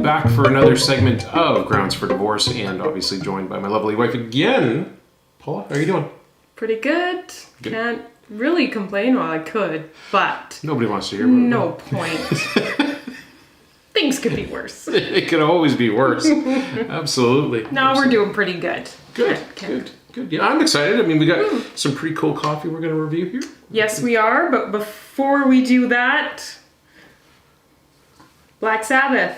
back for another segment of Grounds for Divorce, and obviously joined by my lovely wife again. Paula, how are you doing? Pretty good. Can't really complain. Well, I could, but nobody wants to hear about it. No point. Things could be worse. It could always be worse. Absolutely. No, we're doing pretty good. Good. Yeah, I'm excited. I mean, we got some pretty cool coffee we're going to review here. Yes, we are. But before we do that, Black Sabbath.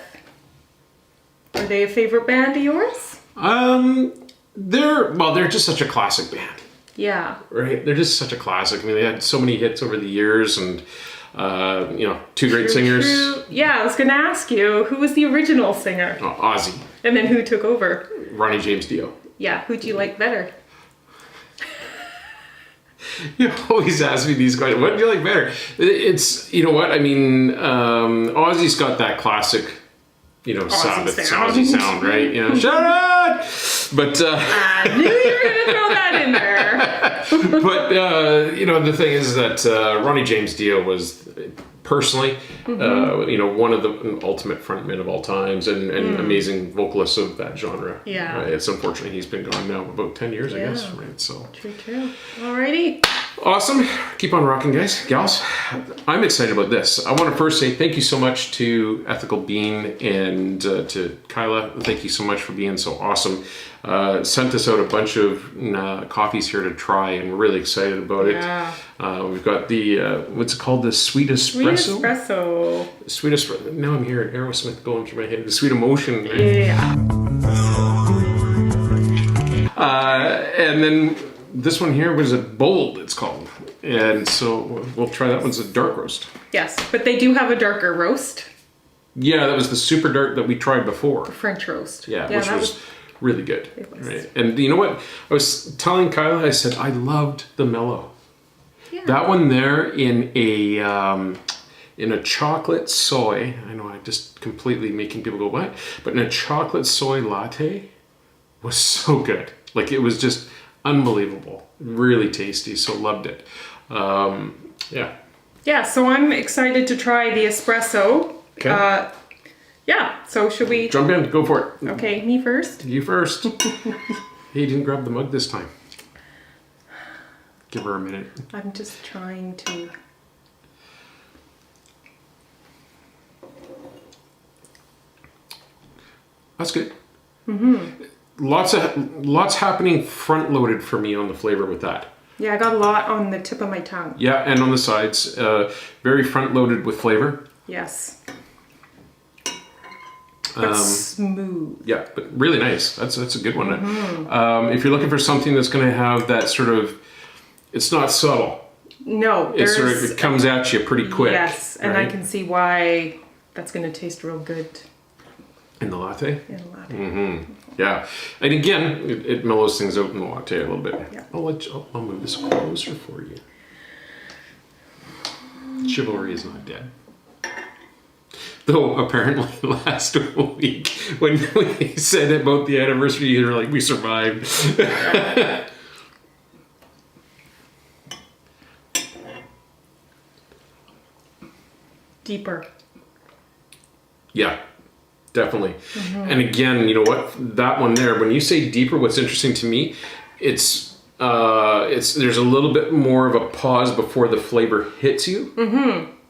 Are they a favorite band of yours? They're just such a classic band. Yeah. Right? They're just such a classic. I mean, they had so many hits over the years, and two great singers. True. Yeah, I was going to ask you, who was the original singer? Oh, Ozzy. And then who took over? Ronnie James Dio. Yeah, who do you like better? You always ask me these questions. What do you like better? It's, you know what? I mean, Ozzy's got that classic, Sabbath Ozzy sound, right? Shut up! But I knew you were going to throw that in there. But the thing is that Ronnie James Dio was personally, one of the ultimate frontmen of all times, and amazing vocalists of that genre. Yeah. It's unfortunately he's been gone now about 10 years, I guess. Right. So. True. Alrighty. Awesome. Keep on rocking, guys, gals. I'm excited about this. I want to first say thank you so much to Ethical Bean and to Kyla. Thank you so much for being so awesome. Sent us out a bunch of coffees here to try, and we're really excited about it. We've got the, what's it called? The Sweet Espresso? Sweet Espresso. Now I'm hearing Aerosmith going through my head. The Sweet Emotion. Right? Yeah. And then this one here was a Bold, it's called. And so we'll try that one's a dark roast. Yes, but they do have a darker roast. Yeah, that was the super dark that we tried before. French roast. Yeah, which was really good. It was. Right? And you know what? I was telling Kyla, I said, I loved the mellow. Yeah. That one there in a chocolate soy, I know I'm just completely making people go, what? But in a chocolate soy latte was so good. Like, it was just unbelievable. Really tasty, so loved it. Yeah, so I'm excited to try the espresso. Okay. So should we... Jump in, go for it. Okay, me first? You first. Hey, you didn't grab the mug this time. Give her a minute. I'm just trying to... That's good. Lots happening front-loaded for me on the flavor with that. Yeah, I got a lot on the tip of my tongue. Yeah, and on the sides. Very front-loaded with flavor. Yes. But smooth. Yeah, but really nice. That's a good one. If you're looking for something that's going to have that sort of, it's not subtle. No, it comes at you pretty quick. Yes, and right? I can see why that's going to taste real good. In the latte? In the latte. Yeah, and again, it mellows things out in the latte a little bit. Yeah. I'll move this closer for you. Chivalry is not dead. Though apparently last week when we said about the anniversary, you were like, we survived. Deeper. Yeah, definitely. And again, you know what? That one there, when you say deeper, what's interesting to me, it's there's a little bit more of a pause before the flavor hits you.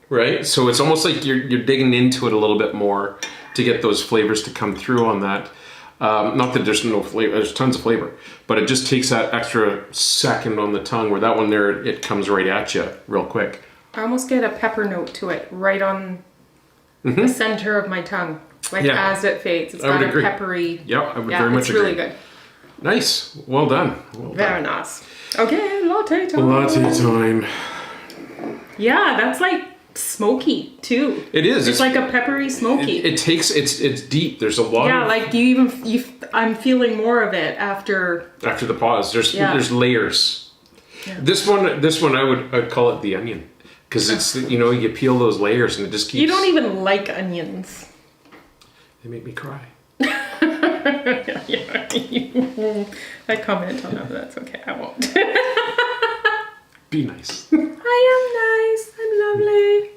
Right? So it's almost like you're digging into it a little bit more to get those flavors to come through on that. Not that there's no flavor, there's tons of flavor, but it just takes that extra second on the tongue, where that one there, it comes right at you real quick. I almost get a pepper note to it right on the center of my tongue. Like as it fades. It's got a peppery. Yeah, I would very much agree. It's really good. Nice. Well done. Very nice. Okay, latte time. Latte time. Yeah, that's like smoky too. It is. It's like a peppery smoky. It's deep. There's a lot. Yeah, like I'm feeling more of it after the pause. There's layers. Yeah. This one I'd call it the onion, because it's you peel those layers and it just keeps. You don't even like onions. They make me cry. I comment on that, but that's okay. I won't. Be nice. I am nice. I'm lovely.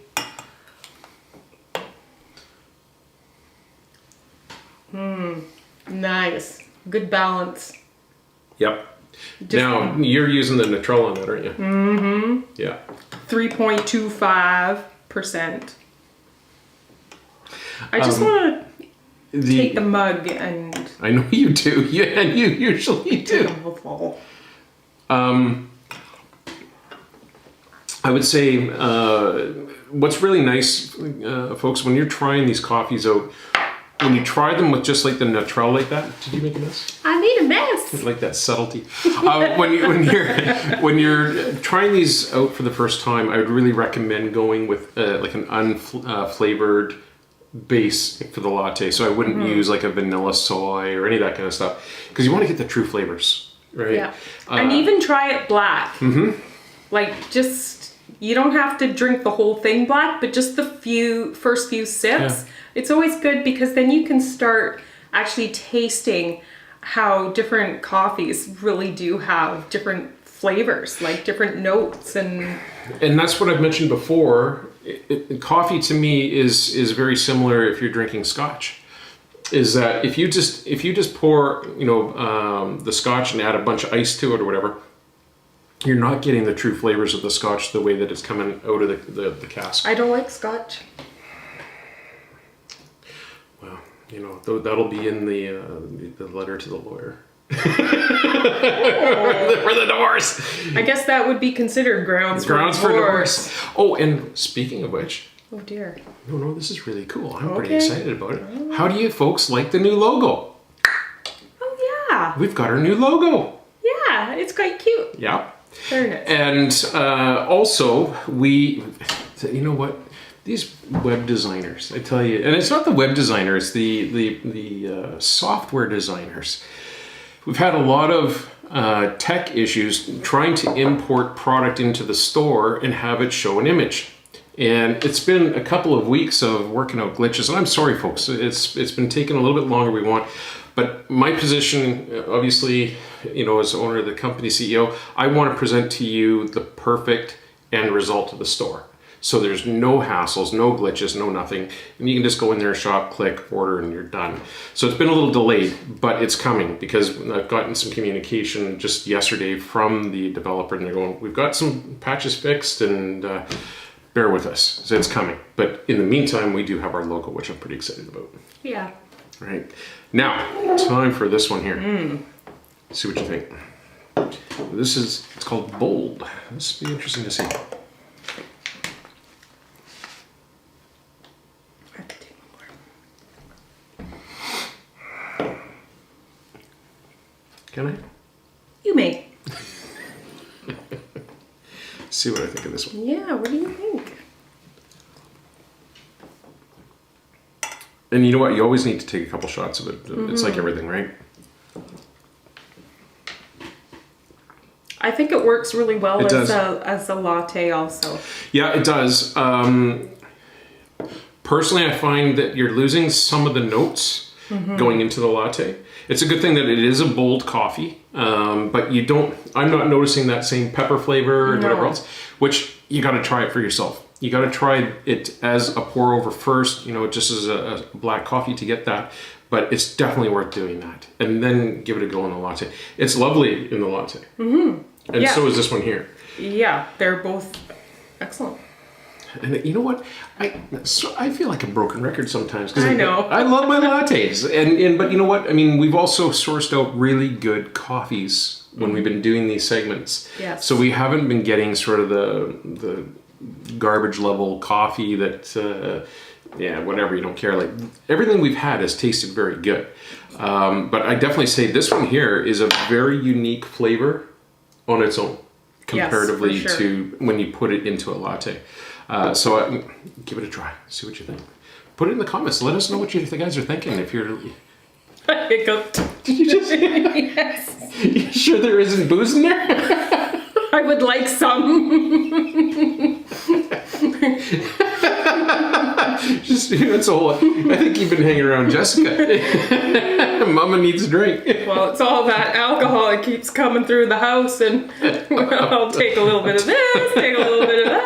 Nice. Good balance. Yep. Now, you're using the Nutella on that, aren't you? Mm-hmm. Yeah. 3.25%. I just want to take the mug and... I know you do. Yeah, you usually do. I would say what's really nice, folks, when you're trying these coffees out, when you try them with just like the Nutella like that, did you make a mess? I made a mess. I like that subtlety. When you're trying these out for the first time, I would really recommend going with like an unflavored base for the latte. So I wouldn't use like a vanilla soy or any of that kind of stuff, because you want to get the true flavors, right? Yeah. And even try it black. Mm-hmm. Like just, you don't have to drink the whole thing black, but just the first few sips. Yeah. It's always good because then you can start actually tasting how different coffees really do have different flavors, like different notes and that's what I've mentioned before. Coffee to me is very similar if you're drinking scotch. Is that if you just pour the scotch and add a bunch of ice to it or whatever, you're not getting the true flavors of the scotch the way that it's coming out of the cask. I don't like scotch. Well, that'll be in the letter to the lawyer. For the divorce. I guess that would be considered grounds for divorce. Oh, and speaking of which. Oh dear. No, this is really cool. I'm pretty excited about it. How do you folks like the new logo? Oh yeah. We've got our new logo. Yeah, it's quite cute. Yeah. Very nice. And also, you know what? These web designers, I tell you, and it's not the web designers, the software designers. We've had a lot of tech issues trying to import product into the store and have it show an image. And it's been a couple of weeks of working out glitches. And I'm sorry, folks, it's been taking a little bit longer than we want. But my position, obviously, as owner of the company, CEO, I want to present to you the perfect end result of the store. So there's no hassles, no glitches, no nothing. And you can just go in there, shop, click, order, and you're done. So it's been a little delayed, but it's coming because I've gotten some communication just yesterday from the developer, and they're going, we've got some patches fixed, and bear with us. So it's coming. But in the meantime, we do have our logo, which I'm pretty excited about. Yeah. All right. Now, time for this one here. See what you think. It's called Bold. This will be interesting to see. Can I? You may. See what I think of this one. Yeah, what do you think? And you know what? You always need to take a couple shots of it. Mm-hmm. It's like everything, right? I think it works really well as a latte also. Yeah, it does. Personally, I find that you're losing some of the notes going into the latte. It's a good thing that it is a bold coffee, but I'm not noticing that same pepper flavor and whatever else, which you got to try it for yourself. You got to try it as a pour over first, just as a black coffee to get that, but it's definitely worth doing that. And then give it a go in the latte. It's lovely in the latte. Mm-hmm. And so is this one here. Yeah, they're both excellent. And you know what? I feel like a broken record sometimes. I know. I love my lattes. But you know what? I mean, we've also sourced out really good coffees when we've been doing these segments. Yes. So we haven't been getting sort of the garbage level coffee that, whatever, you don't care. Like everything we've had has tasted very good. But I definitely say this one here is a very unique flavor on its own comparatively to when you put it into a latte. So give it a try. See what you think. Put it in the comments. Let us know what you guys are thinking. If you're... I hiccuped. Did you just... Yes. You sure there isn't booze in there? I would like some. It's a whole... I think you've been hanging around Jessica. Mama needs a drink. Well, it's all that alcohol. It keeps coming through the house, and I'll take a little bit of this, take a little bit of that.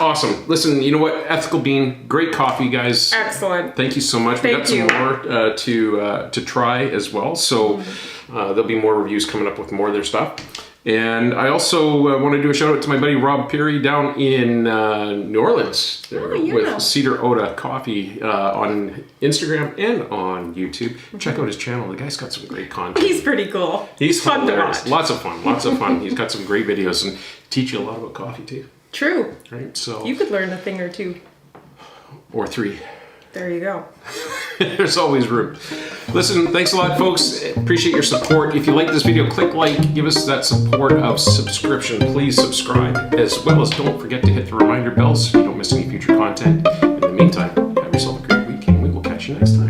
Awesome. Listen, you know what? Ethical Bean, great coffee, guys. Excellent. Thank you so much. Thank We got some more to try as well. So there'll be more reviews coming up with more of their stuff. And I also want to do a shout out to my buddy Rob Peary down in New Orleans with Cedar Oda Coffee on Instagram and on YouTube. Check out his channel. The guy's got some great content. He's pretty cool. He's fun to hilarious. watch. Lots of fun. Lots of fun. He's got some great videos and teach you a lot about coffee too. True. Right. So you could learn a thing or two. Or 3. There you go. There's always room. Listen, thanks a lot, folks. Appreciate your support. If you like this video, click like. Give us that support of subscription. Please subscribe, as well as don't forget to hit the reminder bell so you don't miss any future content. In the meantime, have yourself a great week, and we will catch you next time.